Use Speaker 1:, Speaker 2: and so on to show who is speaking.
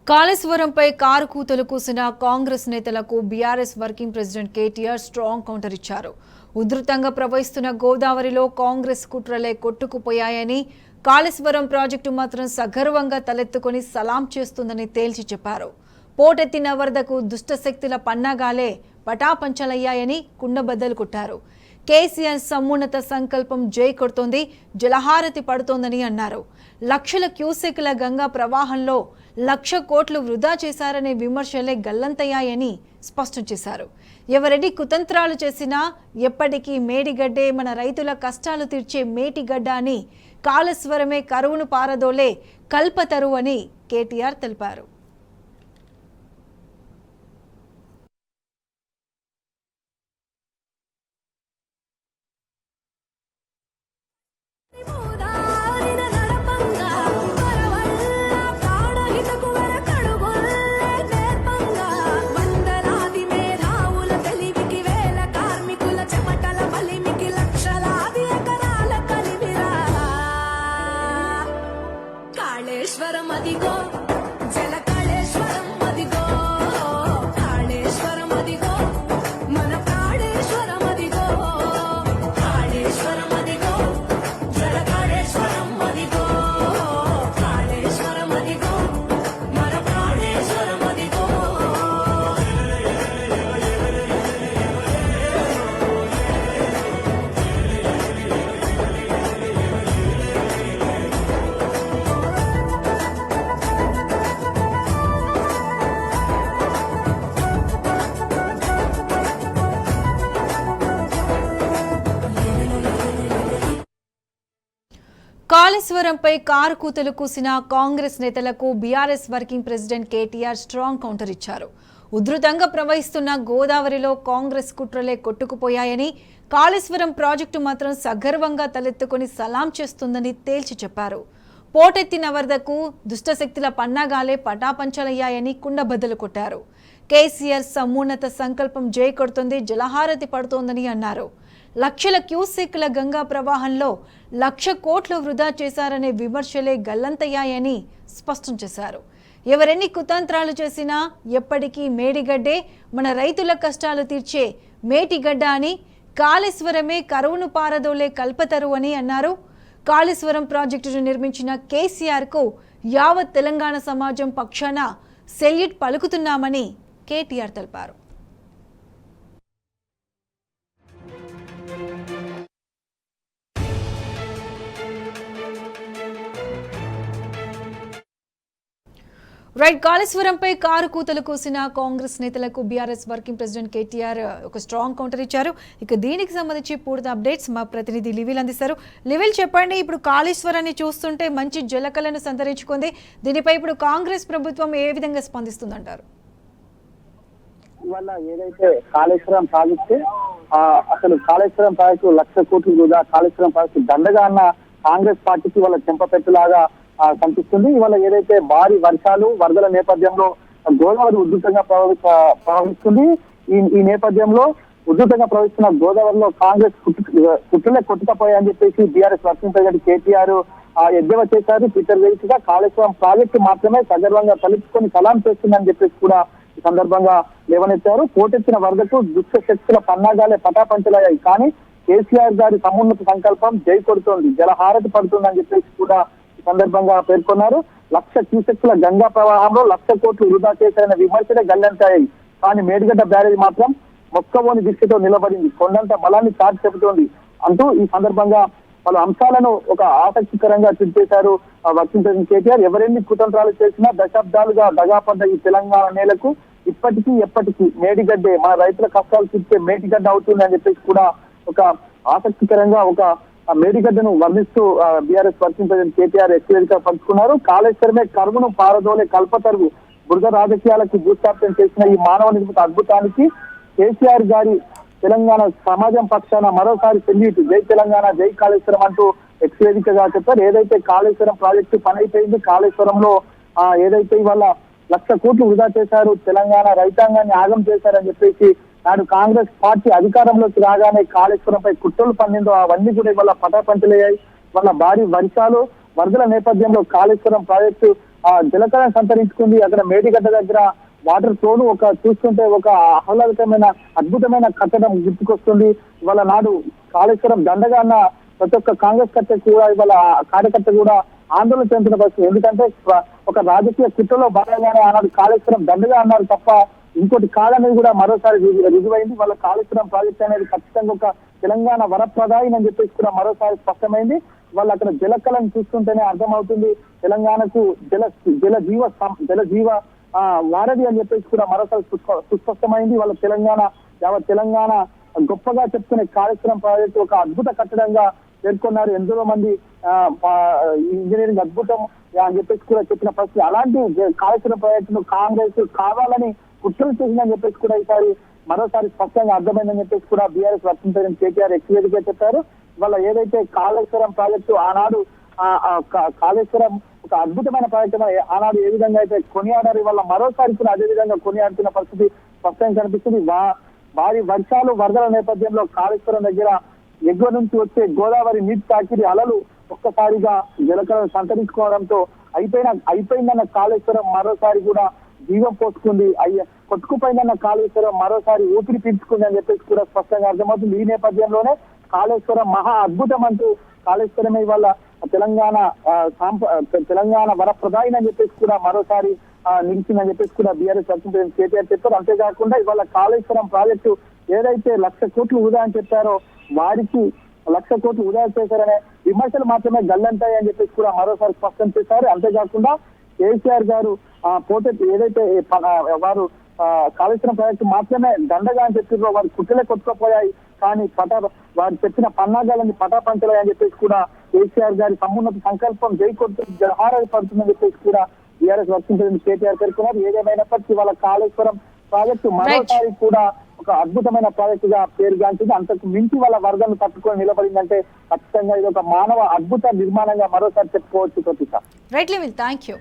Speaker 1: కాళేశ్వరంపై car కూతలు కూసిన కాంగ్రెస్ నేతలకు BRS working president KTR strong counter ఇచ్చారు. ఉధృతంగా ప్రవహిస్తున్న గోదావరిలో కాంగ్రెస్ కుట్రలే కొట్టుకుపోయాయని, కాళేశ్వరం ప్రాజెక్టు మాత్రం సగర్వంగా తలెత్తుకొని సలాం చేస్తుందని తేల్చి చెప్పారు. పోటెత్తిన వరదకు దుష్టశక్తుల పన్నాగాలే పటాపంచలయ్యాయని కుండబద్దలు కొట్టారు. కేసీఆర్ సమున్నత సంకల్పం జై కొడుతోంది, జలహారతి పడుతోందని అన్నారు. లక్షల క్యూసెక్ల గంగా ప్రవాహంలో 1,00,000 కోట్లు వృధా చేశారనే విమర్శలే గల్లంతయ్యాయని స్పష్టం చేశారు. ఎవరెన్ని కుతంత్రాలు చేసినా ఎప్పటికీ మేడిగడ్డే మన రైతుల కష్టాలు తీర్చే మేటిగడ్డ అని, కాళేశ్వరమే కరువును పారదోలే కల్పతరు అని కేటీఆర్ తెలిపారు.
Speaker 2: కాళేశ్వరం అదిగో జల కాళేశ్వరం అదిగో కాళేశ్వరం అదిగో మన కాళేశ్వరం అదిగో కాళేశ్వరం అదిగో జల కాళేశ్వరం అదిగో కాళేశ్వరం అదిగో మన కాళేశ్వరం అదిగో.
Speaker 1: కాళేశ్వరంపై కారు కూతలు కూసిన కాంగ్రెస్ నేతలకు BRS working president KTR strong counter ఇచ్చారు. ఉధృతంగా ప్రవహిస్తున్న గోదావరిలో కాంగ్రెస్ కుట్రలే కొట్టుకుపోయాయని, కాళేశ్వరం ప్రాజెక్టు మాత్రం సగర్వంగా తలెత్తుకొని సలాం చేస్తుందని తేల్చి చెప్పారు. పోటెత్తిన వరదకు దుష్టశక్తుల పన్నాగాలే పటాపంచలయ్యాయని కుండబద్దలు కొట్టారు. కేసీఆర్ సమున్నత సంకల్పం జై కొడుతోంది, జలహారతి పడుతోందని అన్నారు. లక్షల క్యూసెక్ల గంగా ప్రవాహంలో 1,00,000 కోట్లు వృధా చేశారనే విమర్శలే గల్లంతయ్యాయని స్పష్టం చేశారు. ఎవరెన్ని కుతంత్రాలు చేసినా ఎప్పటికీ మేడిగడ్డే మన రైతుల కష్టాలు తీర్చే మేటిగడ్డ అని, కాళేశ్వరమే కరువును పారదోలే కల్పతరు అని అన్నారు. కాళేశ్వరం ప్రాజెక్టును నిర్మించిన కేసీఆర్కు యావత్ తెలంగాణ సమాజం పక్షాన సెల్యూట్ పలుకుతున్నామని కేటీఆర్ తెలిపారు. కాళేశ్వరంపై కారు కూతలు కూసిన కాంగ్రెస్ నేతలకు బీఆర్ఎస్ వర్కింగ్ ప్రెసిడెంట్ కేటీఆర్ ఒక స్ట్రాంగ్ కౌంటర్ ఇచ్చారు. ఇక దీనికి సంబంధించి పూర్తి అప్డేట్స్ మా ప్రతినిధి లివిల్ అందిస్తారు. లివిల్ చెప్పండి, ఇప్పుడు కాళేశ్వరాన్ని చూస్తుంటే మంచి జలకలను సంతరించుకుంది. దీనిపై ఇప్పుడు కాంగ్రెస్ ప్రభుత్వం ఏ విధంగా స్పందిస్తుందంటారు?
Speaker 3: ఇవాళ ఏదైతే కాళేశ్వరం ప్రాజెక్టు అసలు కాళేశ్వరం ప్రాజెక్టు 1,00,000 కోట్లు వృధా, కాళేశ్వరం ప్రాజెక్టు దండగా అన్న కాంగ్రెస్ పార్టీకి వాళ్ళ చెంపపెట్టులాగా కనిపిస్తుంది. ఇవాళ ఏదైతే భారీ వర్షాలు వరదల నేపథ్యంలో గోదావరి ఉధృతంగా ప్రవహిస్తుంది. ఈ నేపథ్యంలో ఉధృతంగా ప్రవహిస్తున్న గోదావరిలో కాంగ్రెస్ కుట్రలే కొట్టుకపోయాయని చెప్పేసి బీఆర్ఎస్ వర్కింగ్ ప్రెసిడెంట్ కేటీఆర్ ఎద్దేవా చేశారు. ట్విట్టర్ వేదికగా కాళేశ్వరం ప్రాజెక్టు మాత్రమే సగర్వంగా తలెత్తుకొని సలాం చేస్తుందని చెప్పేసి కూడా ఈ సందర్భంగా లేవనెత్తారు. పోటెత్తిన వరదకు దుష్ట శక్తుల పన్నాగాలే పటాపంచలయ్యాయి, కానీ కేసీఆర్ గారి సమున్నత సంకల్పం జై కొడుతోంది, జలహారతి పడుతుందని చెప్పేసి కూడా సందర్భంగా పేర్కొన్నారు. 1,00,000 క్యూసెక్ల గంగా ప్రవాహంలో 1,00,000 కోట్లు వృధా చేశారనే విమర్శలే గల్లంతాయి, కానీ మేడిగడ్డ బ్యారేజ్ మాత్రం మొక్కవోని దిశతో నిలబడింది, కొండంత బలాన్ని చాటి చెబుతోంది అంటూ ఈ సందర్భంగా పలు అంశాలను ఒక ఆసక్తికరంగా ట్వీట్ చేశారు వర్కింగ్ ప్రెసిడెంట్ కేటీఆర్. ఎవరెన్ని కుతంత్రాలు చేసినా దశాబ్దాలుగా దగాపడ్డ ఈ తెలంగాణ నేలకు ఇప్పటికీ ఎప్పటికీ మేడిగడ్డే మన రైతుల కష్టాలు తీర్చే మేటిగడ్డ అవుతుంది అని చెప్పేసి కూడా ఒక ఆసక్తికరంగా ఒక మేడిగడ్డను వర్ణిస్తూ బీఆర్ఎస్ వర్కింగ్ ప్రెసిడెంట్ కేటీఆర్ ఎక్స్వేదిగా పంచుకున్నారు. కాళేశ్వరమే కరువును పారదోలే కల్పతరువు, బురద రాజకీయాలకు భూస్థాపితం చేసిన ఈ మానవ నిర్మిత అద్భుతానికి కేసీఆర్ గారి తెలంగాణ సమాజం పక్షాన మరోసారి సెల్యూట్, జై తెలంగాణ, జై కాళేశ్వరం అంటూ ఎక్స్వేదికగా చెప్పారు. ఏదైతే కాళేశ్వరం ప్రాజెక్టు పని అయిపోయింది, కాళేశ్వరంలో ఏదైతే ఇవాళ 1,00,000 కోట్లు వృధా చేశారు, తెలంగాణ రైతాంగాన్ని ఆగం చేశారని చెప్పేసి నాడు కాంగ్రెస్ పార్టీ అధికారంలోకి రాగానే కాళేశ్వరంపై కుట్రలు పన్నిందో అవన్నీ కూడా ఇవాళ పటాపంచలయ్యాయి. వాళ్ళ భారీ వర్షాలు వరదల నేపథ్యంలో కాళేశ్వరం ప్రాజెక్టు జలకళను సంతరించుకుంది. అక్కడ మేడిగడ్డ దగ్గర వాటర్ ఫ్లోను చూస్తుంటే ఒక ఆహ్లాదకరమైన అద్భుతమైన కట్టడం గుర్తుకొస్తుంది. ఇవాళ నాడు కాళేశ్వరం దండగా అన్న ప్రతి ఒక్క కాంగ్రెస్ కట్ట కూడా ఇవాళ కార్యకర్త కూడా ఆందోళన చెందుతున్న పరిస్థితి. ఎందుకంటే ఒక రాజకీయ కుట్రలో భాగంగానే ఆనాడు కాళేశ్వరం దండగా అన్నారు తప్ప ఇంకోటి కాదనేది కూడా మరోసారి రుజువైంది. వాళ్ళ కాళేశ్వరం ప్రాజెక్ట్ అనేది ఖచ్చితంగా ఒక తెలంగాణ వరప్రదాయం అని చెప్పేసి కూడా మరోసారి స్పష్టమైంది. వాళ్ళు అక్కడ జలకళను చూస్తుంటేనే అర్థమవుతుంది తెలంగాణకు జల జీవ వారధి అని చెప్పేసి కూడా మరోసారి సుస్పష్టమైంది. వాళ్ళ తెలంగాణ గొప్పగా చెప్తున్న కాళేశ్వరం ప్రాజెక్టు ఒక అద్భుత కట్టడంగా పేర్కొన్నారు. ఎంతో మంది ఇంజనీరింగ్ అద్భుతం అని చెప్పేసి కూడా చెప్పిన పరిస్థితి. అలాంటి కాళేశ్వరం ప్రాజెక్టును కాంగ్రెస్ కావాలని కుట్రలు చేసిందని చెప్పేసి కూడా ఈసారి మరోసారి స్పష్టంగా అర్థమైందని చెప్పేసి కూడా బీఆర్ఎస్ వర్కింగ్ ప్రెసిడెంట్ కేటీఆర్ ఎక్స్వేదిగా చెప్పారు. వాళ్ళ ఏదైతే కాళేశ్వరం ప్రాజెక్టు ఆనాడు కాళేశ్వరం ఒక అద్భుతమైన ప్రాజెక్టు ఆనాడు ఏ విధంగా అయితే కొనియాడారు, వాళ్ళ మరోసారి కూడా అదే విధంగా కొనియాడుతున్న పరిస్థితి స్పష్టంగా కనిపిస్తుంది. భారీ వర్షాలు వరదల నేపథ్యంలో కాళేశ్వరం దగ్గర ఎగువ నుంచి వచ్చే గోదావరి నీటి తాకిడి అలలు ఒక్కసారిగా జలకళను సంతరించుకోవడంతో అయిపోయిందన్న కాళేశ్వరం మరోసారి కూడా జీవం పోసుకుంది. కొట్టుకుపోయిందన్న కాళేశ్వరం మరోసారి ఊపిరి పీల్చుకుంది అని చెప్పేసి కూడా స్పష్టంగా అర్థమవుతుంది. ఈ నేపథ్యంలోనే కాళేశ్వరం మహా అద్భుతం అంటూ కాళేశ్వరమే వల్ల తెలంగాణ వరప్రదాయం అని చెప్పేసి కూడా మరోసారి నిలిచిందని చెప్పేసి కూడా బీఆర్ఎస్ వర్కింగ్ ప్రెసిడెంట్ కేటీఆర్ చెప్పారు. అంతేకాకుండా ఇవాళ కాళేశ్వరం ప్రాజెక్టు ఏదైతే 1,00,000 కోట్లు వృధా అని చెప్పారో వారికి 1,00,000 కోట్లు వృధా చేశారనే విమర్శలు మాత్రమే గల్లంటాయి అని చెప్పేసి కూడా మరోసారి స్పష్టం చేశారు. అంతేకాకుండా కేసీఆర్ గారు ఏదైతే వారు కాళేశ్వరం ప్రాజెక్టు మాత్రమే దండగా అని చెప్పారో వారి కుట్టలే కొట్టుకుపోయాయి, కానీ వారు చెప్పిన పన్నాగాలని పటాపంచలే అని చెప్పేసి కూడా కేసీఆర్ గారి సమున్నత సంకల్పం జైకొడుతూ జలహారాలు పడుతుందని చెప్పేసి కూడా బీఆర్ఎస్ వర్కింగ్ ప్రెసిడెంట్ కేటీఆర్ పేర్కొన్నారు. ఏదేమైనప్పటికీ వాళ్ళ కాళేశ్వరం ప్రాజెక్టు మరోసారి కూడా ఒక అద్భుతమైన ప్రాజెక్టు గా పేరుగాంచింది. అంతకు మించి వాళ్ళ వరదను తట్టుకొని నిలబడిందంటే ఖచ్చితంగా ఇది ఒక మానవ అద్భుత నిర్మాణంగా మరోసారి చెప్పుకోవచ్చు. ప్రతిష్ట
Speaker 1: రైట్ లెవెల్, థ్యాంక్ యూ.